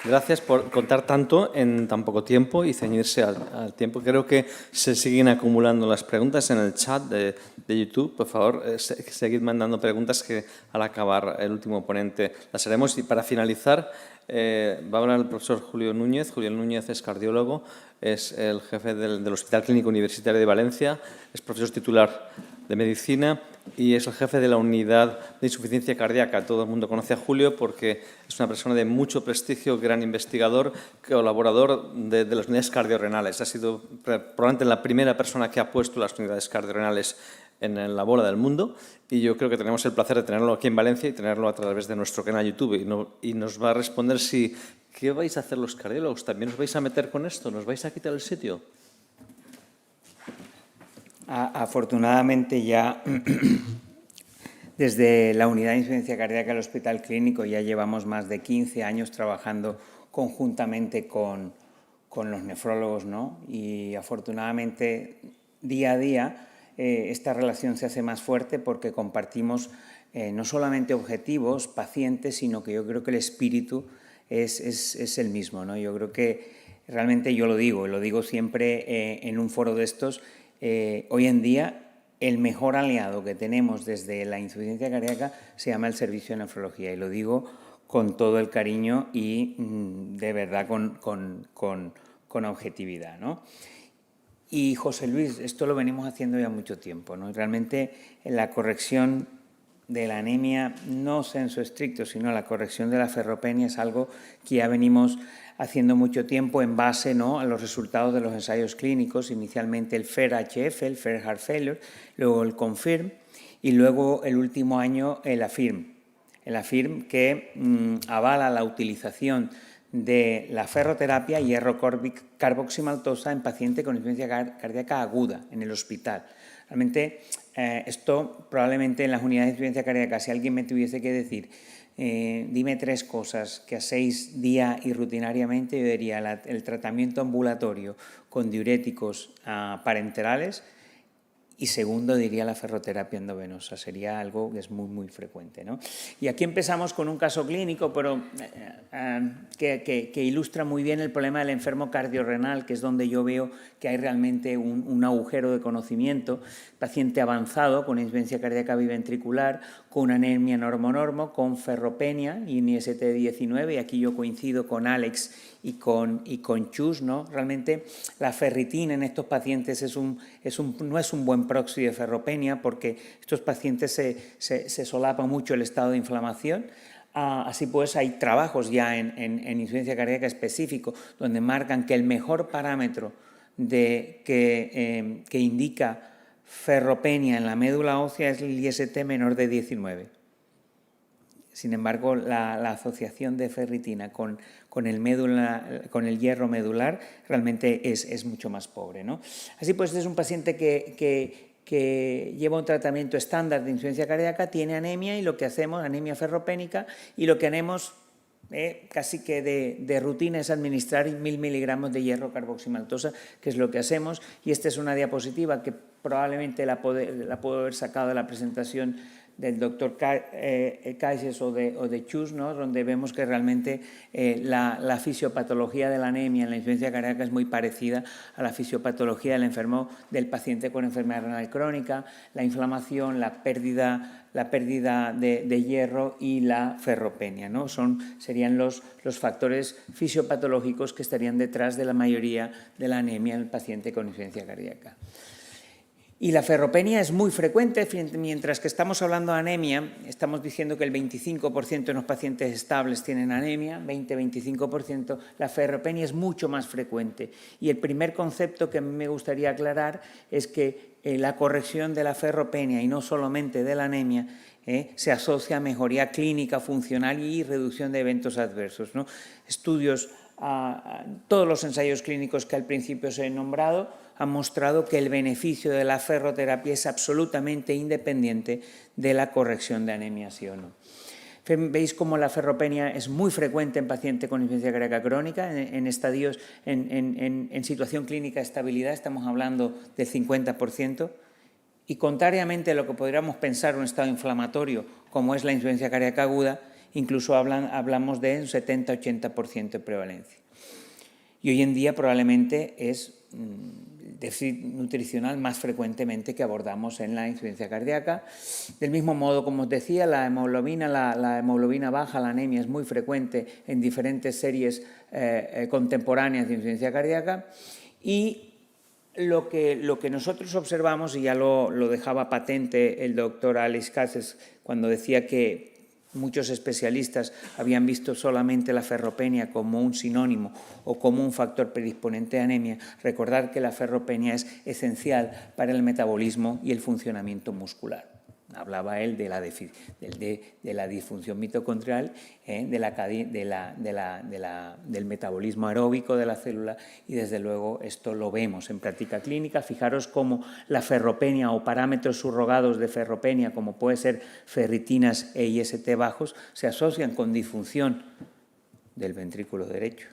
Gracias por contar tanto en tan poco tiempo y ceñirse al tiempo. Creo que se siguen acumulando las preguntas en el chat de YouTube. Por favor, seguid mandando preguntas que al acabar el último ponente las haremos. Y para finalizar, va a hablar el profesor Julio Núñez. Julio Núñez es cardiólogo, es el jefe del Hospital Clínico Universitario de Valencia, es profesor titular de Medicina y es el jefe de la unidad de insuficiencia cardíaca. Todo el mundo conoce a Julio porque es una persona de mucho prestigio, gran investigador, colaborador de las unidades cardiorrenales. Ha sido probablemente la primera persona que ha puesto las unidades cardiorrenales en la bola del mundo y yo creo que tenemos el placer de tenerlo aquí en Valencia y tenerlo a través de nuestro canal YouTube y nos va a responder si ¿qué vais a hacer los cardiólogos? ¿También os vais a meter con esto? ¿Nos vais a quitar el sitio? Afortunadamente ya desde la unidad de insuficiencia cardíaca del Hospital Clínico ya llevamos más de 15 años trabajando conjuntamente con los nefrólogos, ¿no? Y afortunadamente día a día esta relación se hace más fuerte porque compartimos no solamente objetivos, pacientes, sino que yo creo que el espíritu es el mismo, ¿no? Yo creo que realmente yo lo digo siempre en un foro de estos, hoy en día el mejor aliado que tenemos desde la insuficiencia cardíaca se llama el servicio de nefrología y lo digo con todo el cariño y de verdad con objetividad, ¿no? Y José Luis, esto lo venimos haciendo ya mucho tiempo, ¿no? Realmente la corrección de la anemia, no sensu estricto, sino la corrección de la ferropenia es algo que ya venimos haciendo mucho tiempo en base, ¿no?, a los resultados de los ensayos clínicos, inicialmente el FAIR-HF, el FAIR Heart Failure, luego el CONFIRM y luego el último año el AFIRM. El AFIRM que avala la utilización de la ferroterapia hierro carboximaltosa en paciente con insuficiencia cardíaca aguda en el hospital. Realmente esto probablemente en las unidades de insuficiencia cardíaca, si alguien me tuviese que decir dime 3 cosas que hacéis día y rutinariamente, yo diría el tratamiento ambulatorio con diuréticos parenterales y segundo diría la ferroterapia endovenosa, sería algo que es muy frecuente, ¿no? Y aquí empezamos con un caso clínico, pero que ilustra muy bien el problema del enfermo cardiorrenal, que es donde yo veo que hay realmente un agujero de conocimiento. Paciente avanzado con insuficiencia cardíaca biventricular, con anemia normo-normo, con ferropenia y un IST de 19, y aquí yo coincido con Alex y con Chus, ¿no? Realmente la ferritina en estos pacientes no es un buen proxy de ferropenia porque estos pacientes se solapa mucho el estado de inflamación. Así pues, hay trabajos ya en insuficiencia cardíaca específico donde marcan que el mejor parámetro que indica ferropenia en la médula ósea es el IST menor de 19. Sin embargo, la asociación de ferritina con el hierro medular realmente es mucho más pobre, ¿no? Así pues, este es un paciente que lleva un tratamiento estándar de insuficiencia cardíaca, tiene anemia y lo que hacemos, anemia ferropénica, y lo que haremos casi que de rutina es administrar 1000 miligramos de hierro carboximaltosa, que es lo que hacemos, y esta es una diapositiva que probablemente la puedo haber sacado de la presentación del doctor Caixes o de Chus, ¿no?, donde vemos que realmente la fisiopatología de la anemia en la insuficiencia cardíaca es muy parecida a la fisiopatología del enfermo, del paciente con enfermedad renal crónica, la inflamación, la pérdida de hierro y la ferropenia, ¿no? Serían los factores fisiopatológicos que estarían detrás de la mayoría de la anemia en el paciente con insuficiencia cardíaca. Y la ferropenia es muy frecuente, mientras que estamos hablando de anemia, estamos diciendo que el 25% de los pacientes estables tienen anemia, 20-25%, la ferropenia es mucho más frecuente. Y el primer concepto que a mí me gustaría aclarar es que la corrección de la ferropenia y no solamente de la anemia se asocia a mejoría clínica, funcional y reducción de eventos adversos, ¿no? Estudios, todos los ensayos clínicos que al principio os he nombrado han mostrado que el beneficio de la ferroterapia es absolutamente independiente de la corrección de anemia, sí o no. Veis cómo la ferropenia es muy frecuente en pacientes con insuficiencia cardíaca crónica, en estadios, en situación clínica de estabilidad, estamos hablando del 50%, y contrariamente a lo que podríamos pensar un estado inflamatorio como es la insuficiencia cardíaca aguda, incluso hablamos de un 70-80% de prevalencia. Y hoy en día probablemente es déficit nutricional más frecuentemente que abordamos en la insuficiencia cardíaca. Del mismo modo, como os decía, la hemoglobina baja, la anemia, es muy frecuente en diferentes series contemporáneas de insuficiencia cardíaca. Y lo que nosotros observamos, y ya lo dejaba patente el doctor Alex Cases cuando decía que muchos especialistas habían visto solamente la ferropenia como un sinónimo o como un factor predisponente de anemia, recordar que la ferropenia es esencial para el metabolismo y el funcionamiento muscular. Hablaba él de la disfunción mitocondrial, del metabolismo aeróbico de la célula, y desde luego esto lo vemos en práctica clínica. Fijaros cómo la ferropenia o parámetros subrogados de ferropenia, como puede ser ferritinas e IST bajos, se asocian con disfunción del ventrículo derecho.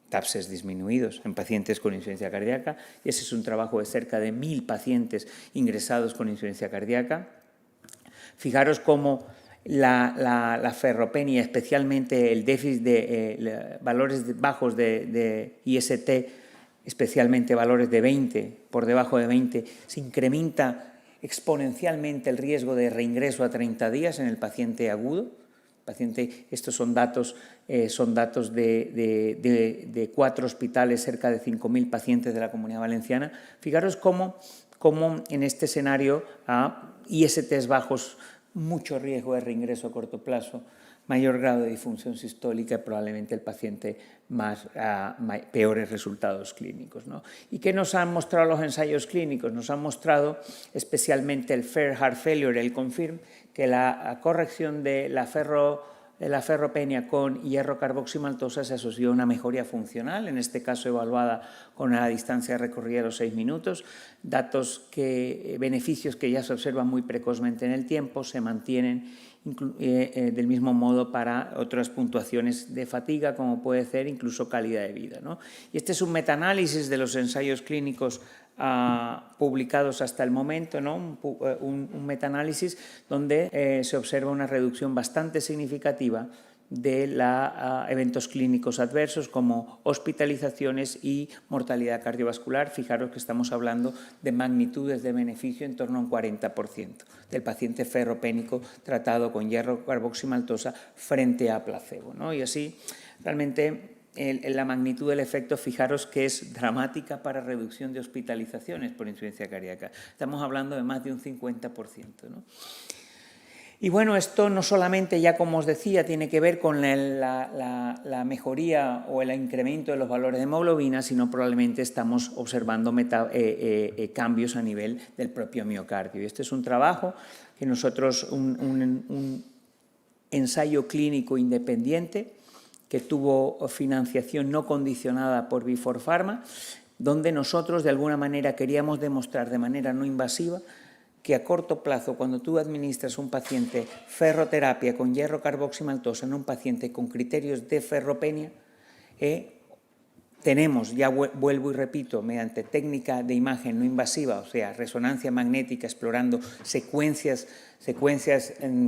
TAPSES disminuidos en pacientes con insuficiencia cardíaca, y ese es un trabajo de cerca de 1000 pacientes ingresados con insuficiencia cardíaca. Fijaros cómo la ferropenia, especialmente el déficit de valores bajos de IST, especialmente valores de 20, por debajo de 20, se incrementa exponencialmente el riesgo de reingreso a 30 días en el paciente agudo. Estos son datos de 4 hospitales, cerca de 5.000 pacientes de la Comunidad Valenciana. Fijaros cómo en este escenario a ISTs bajos, mucho riesgo de reingreso a corto plazo, mayor grado de disfunción sistólica y probablemente el paciente peores resultados clínicos, ¿no? ¿Y qué nos han mostrado los ensayos clínicos? Nos han mostrado especialmente el FAIR Heart Failure, el CONFIRM, que la corrección de la ferropenia con hierro carboximaltosa se asoció a una mejoría funcional, en este caso evaluada con la distancia recorrida de los 6 minutos, beneficios que ya se observan muy precozmente en el tiempo, se mantienen del mismo modo para otras puntuaciones de fatiga, como puede ser incluso calidad de vida, ¿no? Y este es un metaanálisis de los ensayos clínicos publicados hasta el momento, ¿no? Un metaanálisis donde se observa una reducción bastante significativa de eventos clínicos adversos como hospitalizaciones y mortalidad cardiovascular. Fijaros que estamos hablando de magnitudes de beneficio en torno a un 40% del paciente ferropénico tratado con hierro carboximaltosa frente a placebo, ¿no? Y así realmente la magnitud del efecto, fijaros que es dramática para reducción de hospitalizaciones por insuficiencia cardíaca. Estamos hablando de más de un 50%, ¿no? Y bueno, esto no solamente, ya como os decía, tiene que ver con la mejoría o el incremento de los valores de hemoglobina, sino probablemente estamos observando cambios a nivel del propio miocardio. Y este es un trabajo que nosotros, un ensayo clínico independiente, que tuvo financiación no condicionada por Vifor Pharma, donde nosotros de alguna manera queríamos demostrar de manera no invasiva que a corto plazo, cuando tú administras un paciente ferroterapia con hierro carboximaltosa en un paciente con criterios de ferropenia, tenemos, ya vuelvo y repito, mediante técnica de imagen no invasiva, o sea, resonancia magnética, explorando secuencias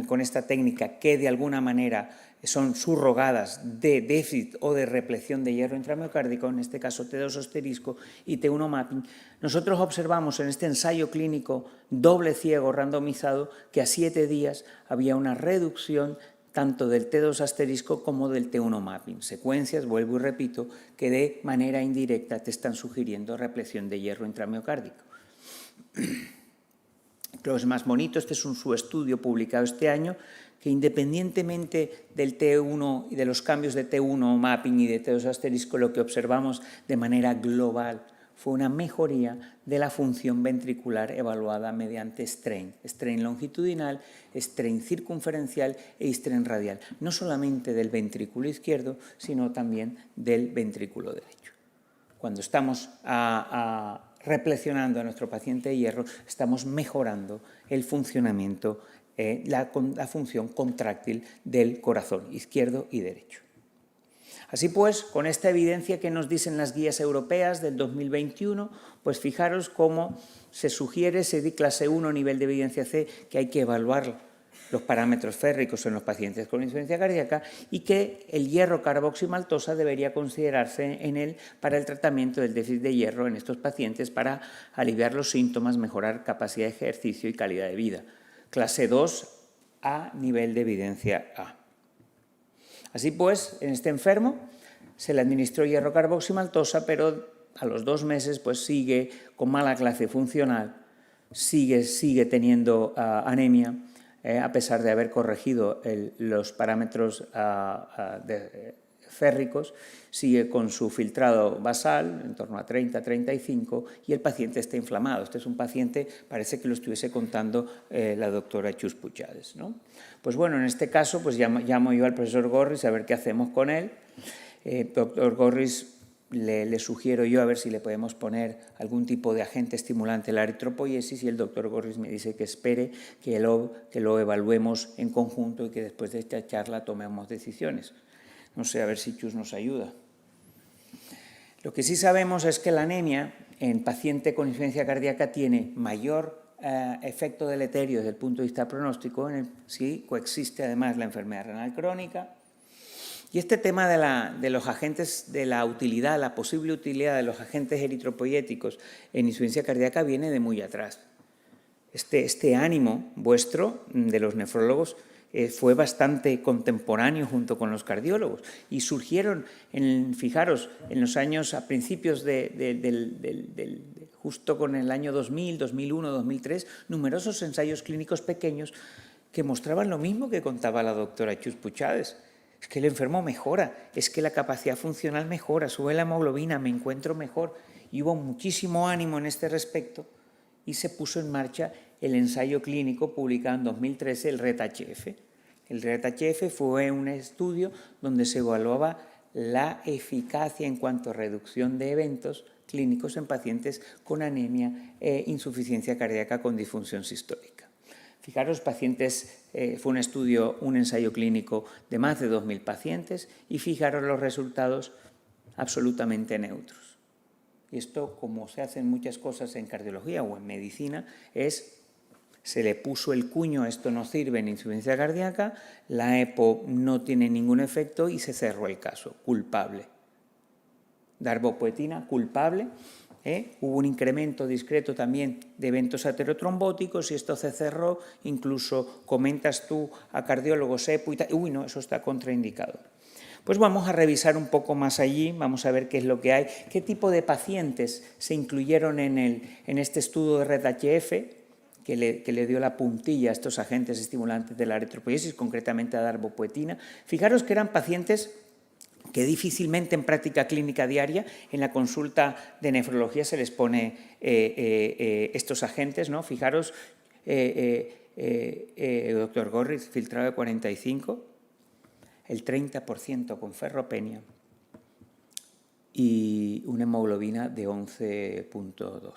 con esta técnica que de alguna manera son subrogadas de déficit o de repleción de hierro intramiocárdico, en este caso T2 asterisco y T1 mapping. Nosotros observamos en este ensayo clínico doble ciego randomizado que a 7 días había una reducción tanto del T2 asterisco como del T1 mapping. Secuencias, vuelvo y repito, que de manera indirecta te están sugiriendo repleción de hierro intramiocárdico. Creo que es más bonito, este es un subestudio publicado este año, que independientemente del T1 y de los cambios de T1 mapping y de T2 asterisco, lo que observamos de manera global fue una mejoría de la función ventricular evaluada mediante strain longitudinal, strain circunferencial e strain radial, no solamente del ventrículo izquierdo, sino también del ventrículo derecho. Cuando estamos replecionando a nuestro paciente de hierro, estamos mejorando el funcionamiento, la función contráctil del corazón izquierdo y derecho. Así pues, con esta evidencia que nos dicen las guías europeas del 2021, pues fijaros cómo se sugiere, se di clase 1 nivel de evidencia C, que hay que evaluar los parámetros férricos en los pacientes con insuficiencia cardíaca y que el hierro carboximaltosa debería considerarse en él para el tratamiento del déficit de hierro en estos pacientes para aliviar los síntomas, mejorar capacidad de ejercicio y calidad de vida. Clase 2 a nivel de evidencia A. Así pues, en este enfermo se le administró hierro carboximaltosa, pero a los 2 meses pues sigue con mala clase funcional, sigue teniendo anemia, a pesar de haber corregido los parámetros férricos, sigue con su filtrado basal, en torno a 30-35, y el paciente está inflamado. Este es un paciente, parece que lo estuviese contando la doctora Chus Puchades, ¿no? Pues bueno, en este caso pues llamo yo al profesor Gorris a ver qué hacemos con él. Doctor Gorris, le sugiero yo a ver si le podemos poner algún tipo de agente estimulante de la eritropoiesis y el doctor Gorris me dice que espere que lo evaluemos en conjunto y que después de esta charla tomemos decisiones. No sé, a ver si Chus nos ayuda. Lo que sí sabemos es que la anemia en paciente con insuficiencia cardíaca tiene mayor efecto deleterio desde el punto de vista pronóstico si coexiste además la enfermedad renal crónica. Y este tema de los agentes, de la utilidad, la posible utilidad de los agentes eritropoyéticos en insuficiencia cardíaca viene de muy atrás. Este ánimo vuestro, de los nefrólogos, fue bastante contemporáneo junto con los cardiólogos y surgieron, fijaros, en los años, a principios justo con el año 2000, 2001, 2003, numerosos ensayos clínicos pequeños que mostraban lo mismo que contaba la doctora Chus Puchades. Es que el enfermo mejora, es que la capacidad funcional mejora, sube la hemoglobina, me encuentro mejor. Y hubo muchísimo ánimo en este respecto y se puso en marcha el ensayo clínico publicado en 2013, el RED-HF. El RED-HF fue un estudio donde se evaluaba la eficacia en cuanto a reducción de eventos clínicos en pacientes con anemia e insuficiencia cardíaca con disfunción sistólica. Fijaros, pacientes, fue un ensayo clínico de más de 2.000 pacientes y fijaros los resultados absolutamente neutros. Y esto, como se hacen muchas cosas en cardiología o en medicina, se le puso el cuño, esto no sirve en insuficiencia cardíaca, la EPO no tiene ningún efecto y se cerró el caso, culpable. Darbepoetina, culpable. Hubo un incremento discreto también de eventos aterotrombóticos y esto se cerró, incluso comentas tú a cardiólogos EPO y tal, uy, no, eso está contraindicado. Pues vamos a revisar un poco más allí, vamos a ver qué es lo que hay, qué tipo de pacientes se incluyeron en este estudio de RED-HF, que le dio la puntilla a estos agentes estimulantes de la eritropoiesis, concretamente a darbepoetina. Fijaros que eran pacientes que difícilmente en práctica clínica diaria, en la consulta de nefrología se les pone estos agentes, ¿no? Fijaros, doctor Gorris, filtrado de 45, el 30% con ferropenia y una hemoglobina de 11.2.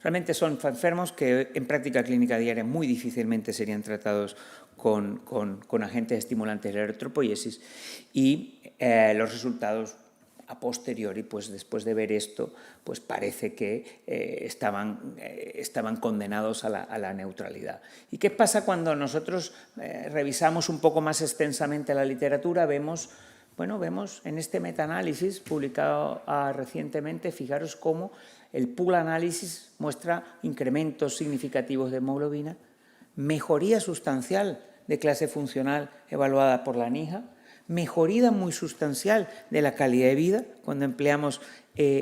Realmente son enfermos que en práctica clínica diaria muy difícilmente serían tratados con agentes estimulantes de la eritropoiesis y los resultados a posteriori, pues después de ver esto, pues parece que estaban condenados a la neutralidad. ¿Y qué pasa cuando nosotros revisamos un poco más extensamente la literatura? Vemos en este metaanálisis publicado recientemente, fijaros cómo el pool análisis muestra incrementos significativos de hemoglobina, mejoría sustancial de clase funcional evaluada por la NIJA, mejoría muy sustancial de la calidad de vida cuando empleamos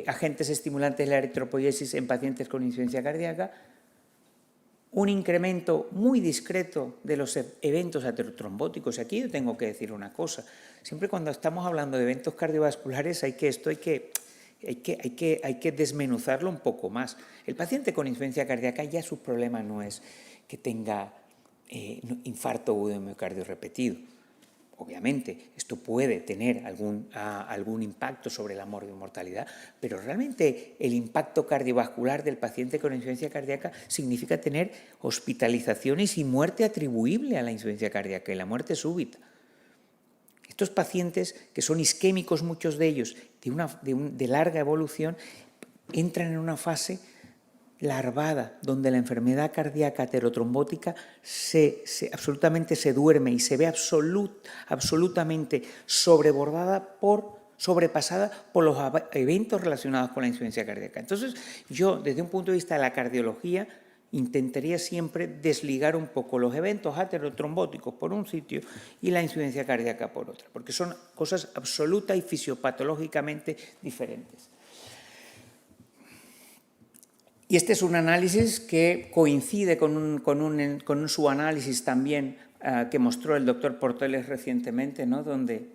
agentes estimulantes de la eritropoiesis en pacientes con insuficiencia cardíaca, un incremento muy discreto de los eventos aterotrombóticos. Aquí yo tengo que decir una cosa, siempre cuando estamos hablando de eventos cardiovasculares hay que desmenuzarlo un poco más. El paciente con insuficiencia cardíaca ya su problema no es que tenga infarto agudo de miocardio repetido. Obviamente, esto puede tener algún impacto sobre la mortalidad, pero realmente el impacto cardiovascular del paciente con insuficiencia cardíaca significa tener hospitalizaciones y muerte atribuible a la insuficiencia cardíaca y la muerte súbita. Estos pacientes, que son isquémicos muchos de ellos, de larga evolución, entran en una fase larvada, donde la enfermedad cardíaca aterotrombótica absolutamente se duerme y se ve absolutamente sobrepasada por los eventos relacionados con la insuficiencia cardíaca. Entonces, yo, desde un punto de vista de la cardiología, intentaría siempre desligar un poco los eventos aterotrombóticos por un sitio y la insuficiencia cardíaca por otra, porque son cosas absoluta y fisiopatológicamente diferentes. Y este es un análisis que coincide con un subanálisis también que mostró el doctor Porteles recientemente, ¿no? Donde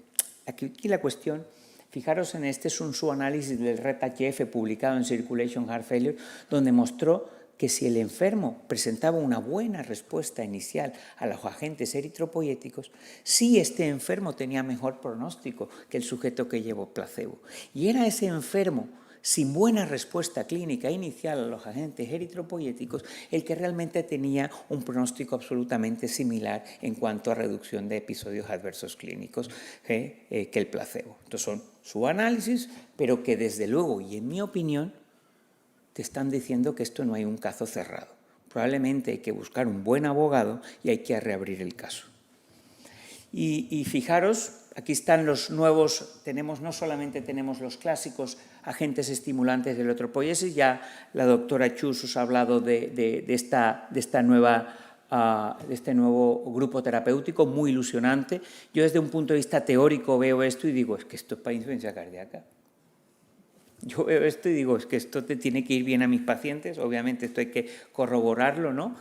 aquí la cuestión, fijaros en este, es un subanálisis del RED-HF publicado en Circulation Heart Failure, donde mostró que si el enfermo presentaba una buena respuesta inicial a los agentes eritropoyéticos, sí este enfermo tenía mejor pronóstico que el sujeto que llevó placebo. Y era ese enfermo sin buena respuesta clínica inicial a los agentes eritropoyéticos el que realmente tenía un pronóstico absolutamente similar en cuanto a reducción de episodios adversos clínicos que el placebo. Entonces son subanálisis, pero que desde luego, y en mi opinión, te están diciendo que esto no hay un caso cerrado. Probablemente hay que buscar un buen abogado y hay que reabrir el caso. Y fijaros, aquí están los nuevos, no solamente tenemos los clásicos agentes estimulantes de la eritropoiesis, ya la doctora Chus os ha hablado de este nuevo grupo terapéutico muy ilusionante. Yo desde un punto de vista teórico veo esto y digo, es que esto es para insuficiencia cardíaca. Yo veo esto y digo, es que esto te tiene que ir bien a mis pacientes, obviamente esto hay que corroborarlo, ¿no?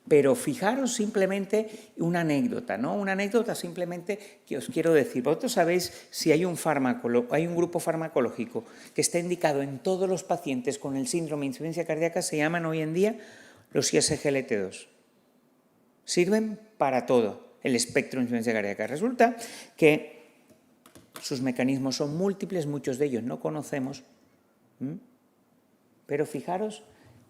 Pero fijaros simplemente una anécdota, ¿no? Una anécdota simplemente que os quiero decir. Vosotros sabéis si hay un grupo farmacológico que está indicado en todos los pacientes con el síndrome de insuficiencia cardíaca, se llaman hoy en día los ISGLT2. Sirven para todo el espectro de insuficiencia cardíaca. Resulta que sus mecanismos son múltiples, muchos de ellos no conocemos, pero fijaros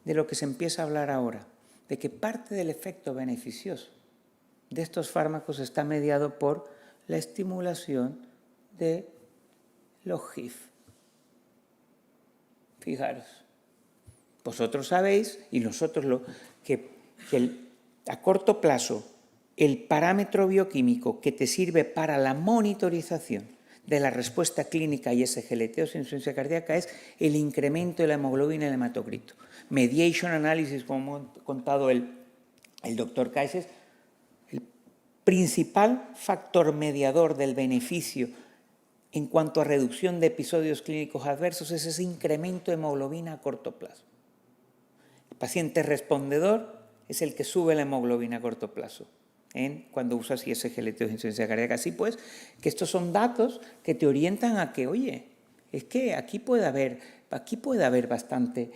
de lo que se empieza a hablar ahora, de que parte del efecto beneficioso de estos fármacos está mediado por la estimulación de los GIF. Fijaros, vosotros sabéis, y nosotros que a corto plazo el parámetro bioquímico que te sirve para la monitorización de la respuesta clínica y SGLT o insuficiencia cardíaca es el incremento de la hemoglobina y el hematocrito. Mediation analysis, como ha contado el doctor Kaiser, el principal factor mediador del beneficio en cuanto a reducción de episodios clínicos adversos es ese incremento de hemoglobina a corto plazo. El paciente respondedor es el que sube la hemoglobina a corto plazo cuando usas ISGLT o insuficiencia cardíaca. Así pues, que estos son datos que te orientan a que, oye, es que aquí puede haber bastante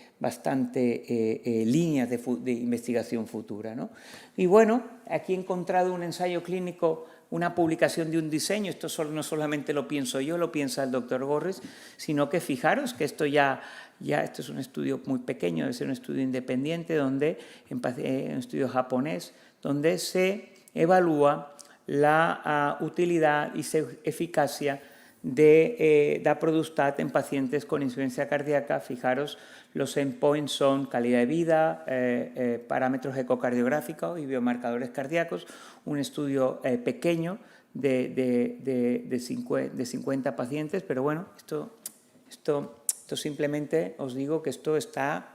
líneas de investigación futura, ¿no? Y bueno, aquí he encontrado un ensayo clínico, una publicación de un diseño. Esto no solamente lo pienso yo, lo piensa el doctor Gorres, sino que fijaros que esto esto es un estudio muy pequeño, debe ser un estudio independiente, un estudio japonés, donde se evalúa la utilidad y eficacia de daprodustat en pacientes con insuficiencia cardíaca. Fijaros, los endpoints son calidad de vida, parámetros ecocardiográficos y biomarcadores cardíacos. Un estudio pequeño de 50 pacientes, pero bueno, esto simplemente os digo que esto está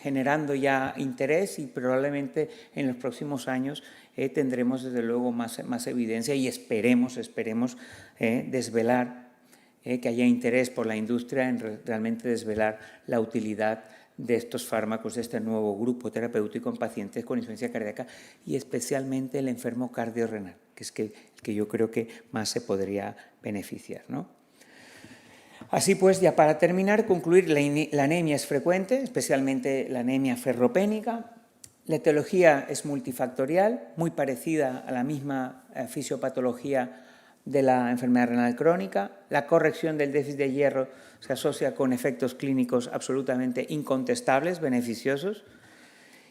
generando ya interés y probablemente en los próximos años tendremos desde luego más evidencia y esperemos desvelar, que haya interés por la industria en realmente desvelar la utilidad de estos fármacos, de este nuevo grupo terapéutico en pacientes con insuficiencia cardíaca y especialmente el enfermo cardiorrenal, que es el que yo creo que más se podría beneficiar, ¿no? Así pues, ya para terminar, concluir, la anemia es frecuente, especialmente la anemia ferropénica. La etiología es multifactorial, muy parecida a la misma fisiopatología de la enfermedad renal crónica. La corrección del déficit de hierro se asocia con efectos clínicos absolutamente incontestables, beneficiosos.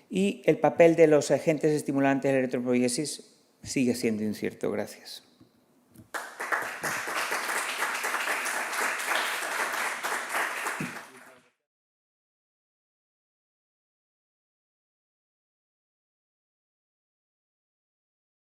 Y el papel de los agentes estimulantes de la eritropoiesis sigue siendo incierto. Gracias.